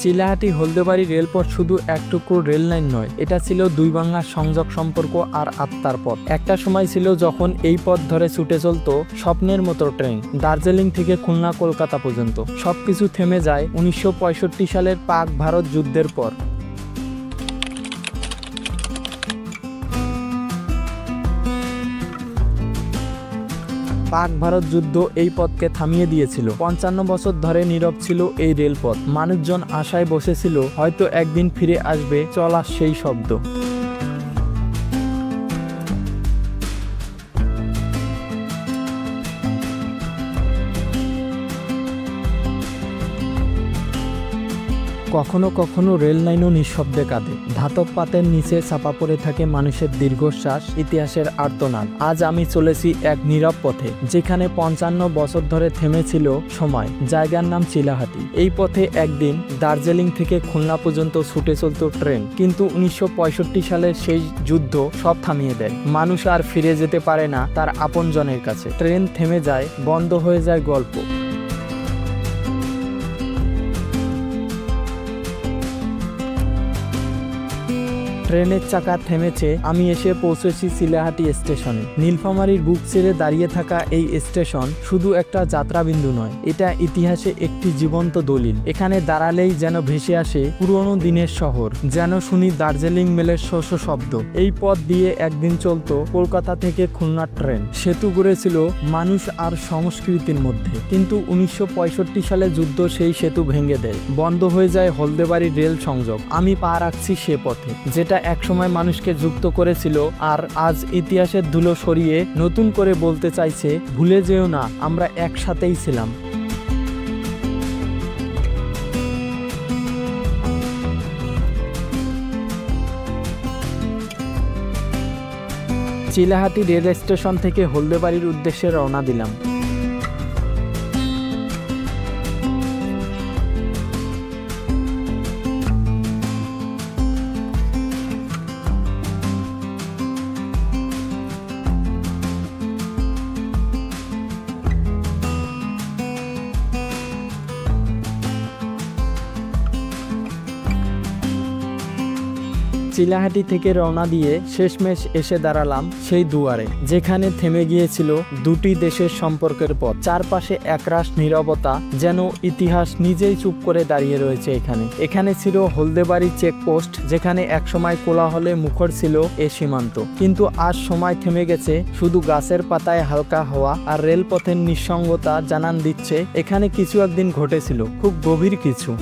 চিলাহাটি হলদেবাড়ি রেলপথ শুধু এক টুকরো রেল লাইন নয়, এটা ছিল দুই বাংলার সংযোগ সম্পর্ক আর আত্মার পথ। একটা সময় ছিল যখন এই পথ ধরে ছুটে চলতো স্বপ্নের মতো ট্রেন, দার্জিলিং থেকে খুলনা কলকাতা পর্যন্ত। সবকিছু থেমে যায় 1965 সালের পাক ভারত যুদ্ধের পর। পাক ভারত যুদ্ধ এই পথকে থামিয়ে দিয়েছিল। 55 বছর ধরে নীরব ছিল এই রেলপথ। মানুষজন আশায় বসেছিল হয়তো একদিন ফিরে আসবে চলা সেই শব্দ। কখনো কখনো রেল লাইনও নিঃশব্দে কাঁদে। ধাতব পাতের নিচে চাপা পড়ে থাকে মানুষের দীর্ঘশ্বাস, ইতিহাসের আর্তনাদ। আজ আমি চলেছি এক নীরব পথে, যেখানে 55 বছর ধরে থেমেছিল সময়। জায়গার নাম চিলাহাটি। এই পথে একদিন দার্জিলিং থেকে খুলনা পর্যন্ত ছুটে চলত ট্রেন, কিন্তু 1965 সালের সেই যুদ্ধ সব থামিয়ে দেয়। মানুষ আর ফিরে যেতে পারে না তার আপনজনের কাছে। ট্রেন থেমে যায়, বন্ধ হয়ে যায় গল্প। ট্রেনের চাকা থেমেছে, আমি এসে পৌঁছেছি চিলাহাটি স্টেশনে। নীলফামারীর বুক ছেড়ে দাঁড়িয়ে থাকা এই স্টেশন শুধু একটা যাত্রাবিন্দু নয়, এটা ইতিহাসে একটি জীবন্ত দলিল। এখানে দাঁড়ালেই যেন ভেসে আসে পুরনো দিনের শহর, যেন শুনি দার্জিলিং মেলের শস্য শব্দ। এই পথ দিয়ে একদিন চলতো কলকাতা থেকে খুলনার ট্রেন। সেতু গড়েছিল মানুষ আর সংস্কৃতির মধ্যে, কিন্তু 1965 সালে যুদ্ধ সেই সেতু ভেঙে দেয়। বন্ধ হয়ে যায় হলদেবাড়ি রেল সংযোগ। আমি পা রাখছি সে পথে, যেটা একসময় মানুষকে যুক্ত করেছিল, আর আজ ইতিহাসের ধুলো সরিয়ে নতুন করে বলতে চাইছে, ভুলে যেও না আমরা একসাথেই ছিলাম। চিলাহাটি রেল স্টেশন থেকে হলদেবাড়ির উদ্দেশ্যে রওনা দিলাম। চিলাহাটি থেকে রওনা দিয়ে শেষমেশ এসে দাঁড়ালাম সেই দুয়ারে, যেখানে থেমে গিয়েছিল দুটি দেশের সম্পর্কের পথ। চারপাশে একরাশ নীরবতা, যেন ইতিহাস নিজেই চুপ করে দাঁড়িয়ে রয়েছে। এখানে ছিল হলদেবাড়ি চেকপোস্ট, যেখানে একসময় কোলাহলে মুখর ছিল এ সীমান্ত। কিন্তু আজ সময় থেমে গেছে, শুধু গাছের পাতায় হালকা হাওয়া আর রেলপথের নিঃসঙ্গতা জানান দিচ্ছে এখানে কিছু একদিন ঘটেছিল, খুব গভীর কিছু।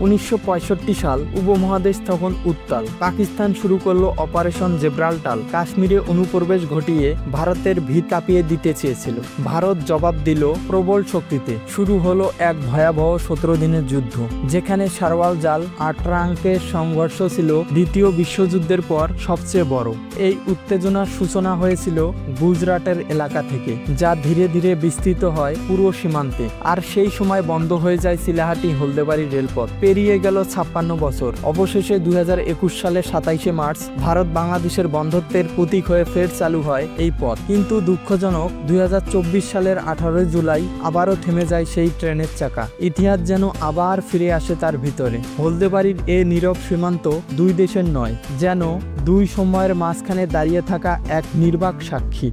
1965 সাল। উপমহাদেশ তখন উত্তাল। পাকিস্তান শুরু করলো অপারেশন জেব্রাল্টার। কাশ্মীরে অনুপ্রবেশ ঘটিয়ে ভারতের ভিত কাঁপিয়ে দিতে চেয়েছিল। ভারত জবাব দিল প্রবল শক্তিতে। শুরু হলো এক ভয়াবহ 17 দিনের যুদ্ধ, যেখানে সারওয়াল জাল আর ট্রাঙ্কের সংঘর্ষ ছিল দ্বিতীয় বিশ্বযুদ্ধের পর সবচেয়ে বড়। এই উত্তেজনার সূচনা হয়েছিল গুজরাটের এলাকা থেকে, যা ধীরে ধীরে বিস্তৃত হয় পুরো সীমান্তে। আর সেই সময় বন্ধ হয়ে যায় চিলাহাটি হলদেবাড়ি রেলপথ। পেরিয়ে গেল 56 বছর। অবশেষে 2021 সালের 27শে মার্চ ভারত বাংলাদেশের বন্ধুত্বের প্রতীক হয়ে ফের চালু হয় এই পথ। কিন্তু দুঃখজনক 2024 সালের 18 জুলাই আবারও থেমে যায় সেই ট্রেনের চাকা। ইতিহাস যেন আবার ফিরে আসে তার ভিতরে। হলদেবাড়ির এ নীরব সীমান্ত দুই দেশের নয়, যেন দুই সময়ের মাঝখানে দাঁড়িয়ে থাকা এক নির্বাক সাক্ষী।